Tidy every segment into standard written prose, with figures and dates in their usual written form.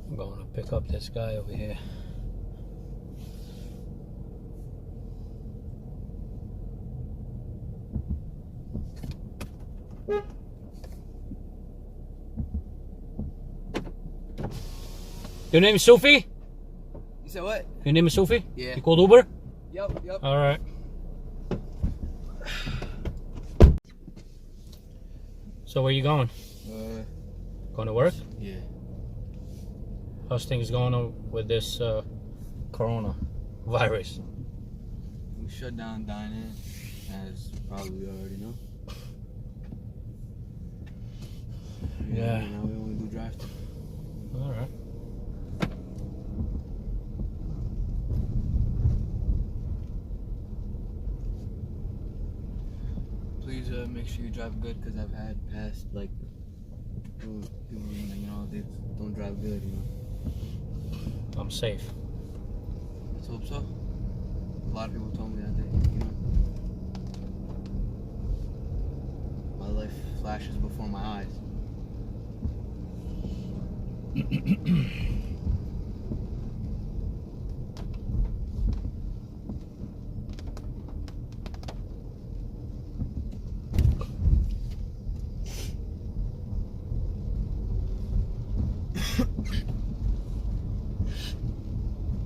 I'm going to pick up this guy over here. Your name is Sophie? You said what? Your name is Sophie? Yeah. You called Uber? Yep. All right. So where you going? Going to work? Yeah. How's things going on with this corona virus? We shut down dine-in, as probably you already know. Yeah. Now we only do drive-thru. All right. Please make sure you drive good, because I've had past like people they don't drive good, I'm safe. Let's hope so. A lot of people told me that my life flashes before my eyes.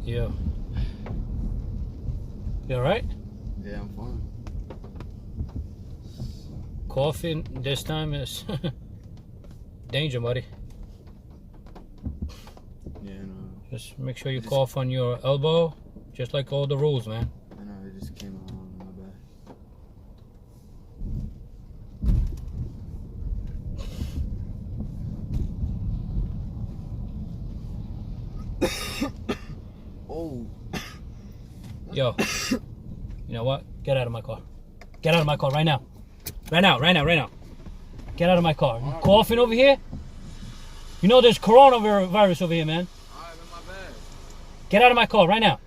Yeah. You all right? Yeah, I'm fine. Coughing this time is danger, buddy. Yeah, no. Just make sure you cough on your elbow, just like all the rules, man. I know, it just came out on my back. Oh. Yo, you know what? Get out of my car. Get out of my car right now. Right now. Get out of my car. You coughing over here? You know there's coronavirus over here, man. Alright, my bad. Get out of my car right now.